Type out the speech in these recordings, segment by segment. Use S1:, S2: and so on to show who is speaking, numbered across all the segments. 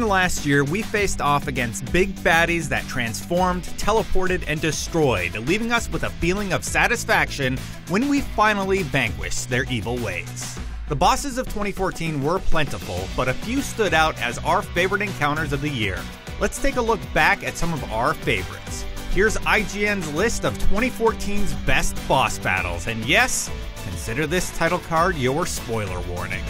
S1: the last year, we faced off against big baddies that transformed, teleported, and destroyed, leaving us with a feeling of satisfaction when we finally vanquished their evil ways. The bosses of 2014 were plentiful, but a few stood out as our favorite encounters of the year. Let's take a look back at some of our favorites. Here's IGN's list of 2014's best boss battles, and yes, consider this title card your spoiler warning.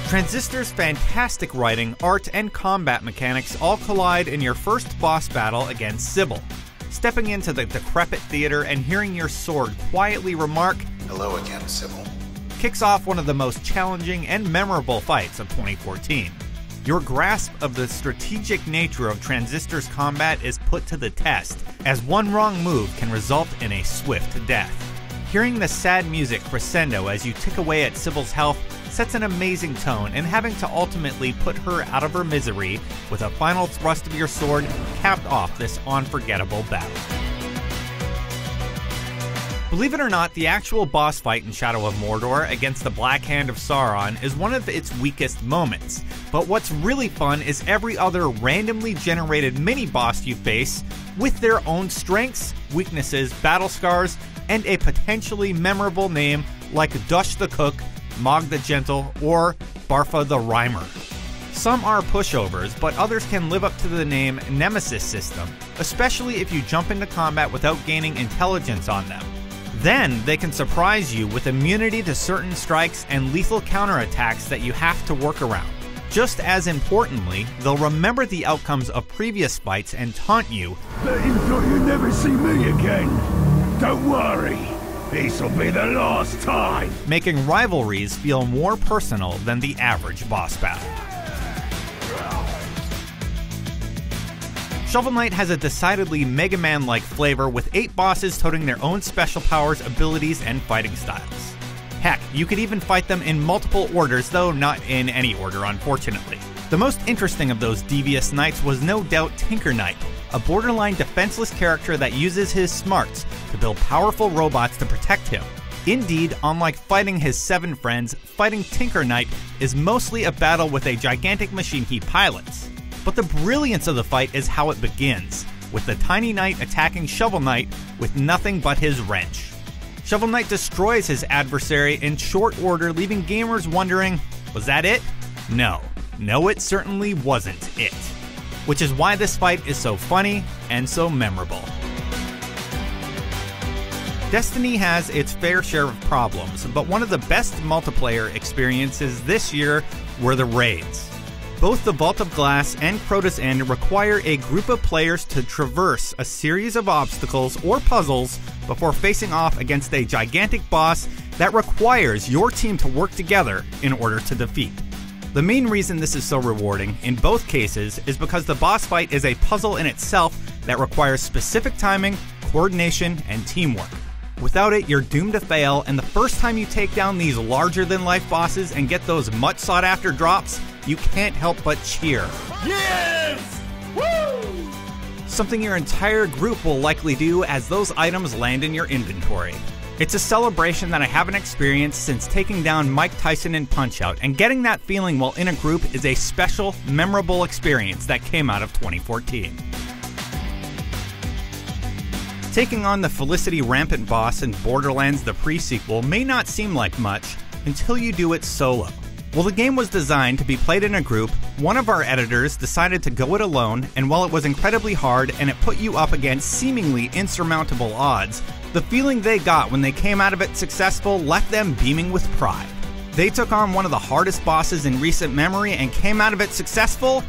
S1: Transistor's fantastic writing, art, and combat mechanics all collide in your first boss battle against Sybil. Stepping into the decrepit theater and hearing your sword quietly remark,
S2: "Hello again, Sybil,"
S1: kicks off one of the most challenging and memorable fights of 2014. Your grasp of the strategic nature of Transistor's combat is put to the test, as one wrong move can result in a swift death. Hearing the sad music crescendo as you tick away at Sybil's health sets an amazing tone, and having to ultimately put her out of her misery with a final thrust of your sword capped off this unforgettable battle. Believe it or not, the actual boss fight in Shadow of Mordor against the Black Hand of Sauron is one of its weakest moments, but what's really fun is every other randomly generated mini-boss you face with their own strengths, weaknesses, battle scars, and a potentially memorable name like Dush the Cook, Mog the Gentle, or Barfa the Rhymer. Some are pushovers, but others can live up to the name Nemesis system, especially if you jump into combat without gaining intelligence on them. Then they can surprise you with immunity to certain strikes and lethal counterattacks that you have to work around. Just as importantly, they'll remember the outcomes of previous fights and taunt you,
S3: "Bet you thought you'd never see me again. Don't worry, this'll be the last time,"
S1: making rivalries feel more personal than the average boss battle. Shovel Knight has a decidedly Mega Man-like flavor, with 8 bosses toting their own special powers, abilities, and fighting styles. Heck, you could even fight them in multiple orders, though not in any order, unfortunately. The most interesting of those devious knights was no doubt Tinker Knight, a borderline defenseless character that uses his smarts to build powerful robots to protect him. Indeed, unlike fighting his 7 friends, fighting Tinker Knight is mostly a battle with a gigantic machine he pilots. But the brilliance of the fight is how it begins, with the tiny knight attacking Shovel Knight with nothing but his wrench. Shovel Knight destroys his adversary in short order, leaving gamers wondering, was that it? No, it certainly wasn't it. Which is why this fight is so funny and so memorable. Destiny has its fair share of problems, but one of the best multiplayer experiences this year were the raids. Both the Vault of Glass and Crota's End require a group of players to traverse a series of obstacles or puzzles before facing off against a gigantic boss that requires your team to work together in order to defeat. The main reason this is so rewarding in both cases is because the boss fight is a puzzle in itself that requires specific timing, coordination, and teamwork. Without it, you're doomed to fail, and the first time you take down these larger-than-life bosses and get those much-sought-after drops, you can't help but cheer.
S3: Yes! Woo!
S1: Something your entire group will likely do as those items land in your inventory. It's a celebration that I haven't experienced since taking down Mike Tyson in Punch-Out!, and getting that feeling while in a group is a special, memorable experience that came out of 2014. Taking on the Felicity Rampant boss in Borderlands the pre-sequel may not seem like much until you do it solo. While the game was designed to be played in a group, one of our editors decided to go it alone, and while it was incredibly hard and it put you up against seemingly insurmountable odds, the feeling they got when they came out of it successful left them beaming with pride. They took on one of the hardest bosses in recent memory and came out of it successful.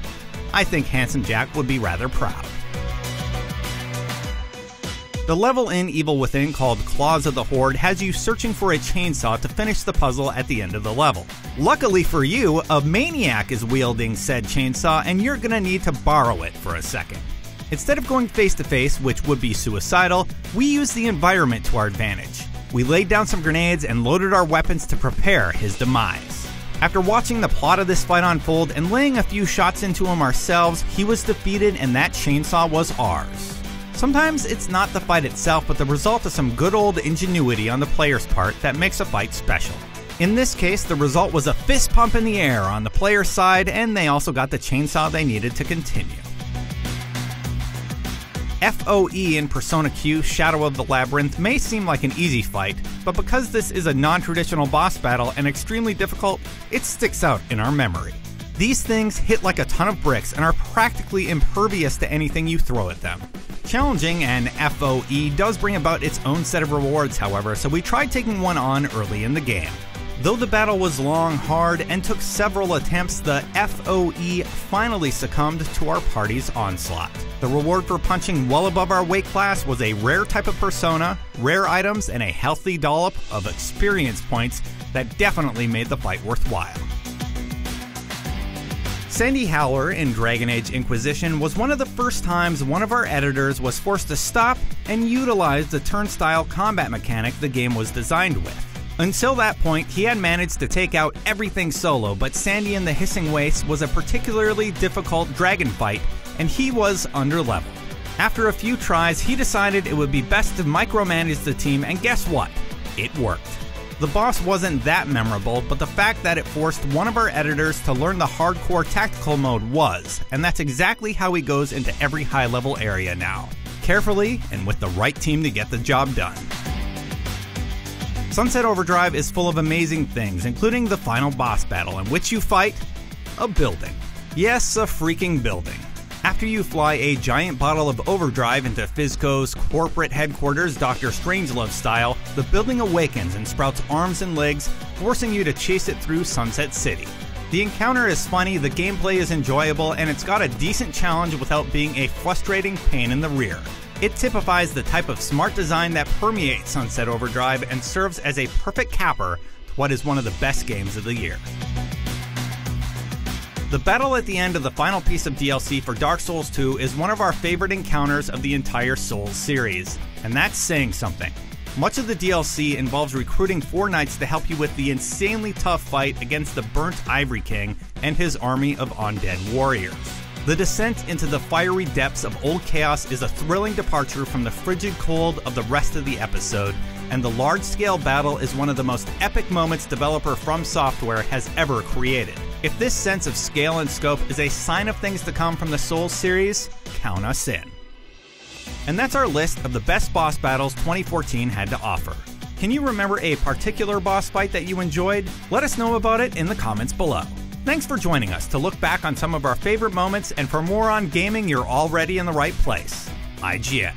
S1: I think Handsome Jack would be rather proud. The level in Evil Within called Claws of the Horde has you searching for a chainsaw to finish the puzzle at the end of the level. Luckily for you, a maniac is wielding said chainsaw and you're gonna need to borrow it for a second. Instead of going face to face, which would be suicidal, we used the environment to our advantage. We laid down some grenades and loaded our weapons to prepare his demise. After watching the plot of this fight unfold and laying a few shots into him ourselves, he was defeated and that chainsaw was ours. Sometimes it's not the fight itself, but the result of some good old ingenuity on the player's part that makes a fight special. In this case, the result was a fist pump in the air on the player's side, and they also got the chainsaw they needed to continue. FOE in Persona Q Shadow of the Labyrinth may seem like an easy fight, but because this is a non-traditional boss battle and extremely difficult, it sticks out in our memory. These things hit like a ton of bricks and are practically impervious to anything you throw at them. Challenging and FOE does bring about its own set of rewards, however, so we tried taking one on early in the game. Though the battle was long, hard, and took several attempts, the FOE finally succumbed to our party's onslaught. The reward for punching well above our weight class was a rare type of persona, rare items, and a healthy dollop of experience points that definitely made the fight worthwhile. Sandy Howler in Dragon Age Inquisition was one of the first times one of our editors was forced to stop and utilize the turnstile combat mechanic the game was designed with. Until that point, he had managed to take out everything solo, but Sandy in the Hissing Wastes was a particularly difficult dragon fight, and he was underleveled. After a few tries, he decided it would be best to micromanage the team, and guess what? It worked. The boss wasn't that memorable, but the fact that it forced one of our editors to learn the hardcore tactical mode was, and that's exactly how he goes into every high-level area now. Carefully, and with the right team to get the job done. Sunset Overdrive is full of amazing things, including the final boss battle in which you fight a building. Yes, a freaking building. After you fly a giant bottle of Overdrive into Fizco's corporate headquarters, Dr. Strangelove style, the building awakens and sprouts arms and legs, forcing you to chase it through Sunset City. The encounter is funny, the gameplay is enjoyable, and it's got a decent challenge without being a frustrating pain in the rear. It typifies the type of smart design that permeates Sunset Overdrive and serves as a perfect capper to what is one of the best games of the year. The battle at the end of the final piece of DLC for Dark Souls 2 is one of our favorite encounters of the entire Souls series, and that's saying something. Much of the DLC involves recruiting 4 knights to help you with the insanely tough fight against the Burnt Ivory King and his army of undead warriors. The descent into the fiery depths of Old Chaos is a thrilling departure from the frigid cold of the rest of the episode, and the large-scale battle is one of the most epic moments developer From Software has ever created. If this sense of scale and scope is a sign of things to come from the Souls series, count us in. And that's our list of the best boss battles 2014 had to offer. Can you remember a particular boss fight that you enjoyed? Let us know about it in the comments below. Thanks for joining us to look back on some of our favorite moments, and for more on gaming, you're already in the right place. IGN.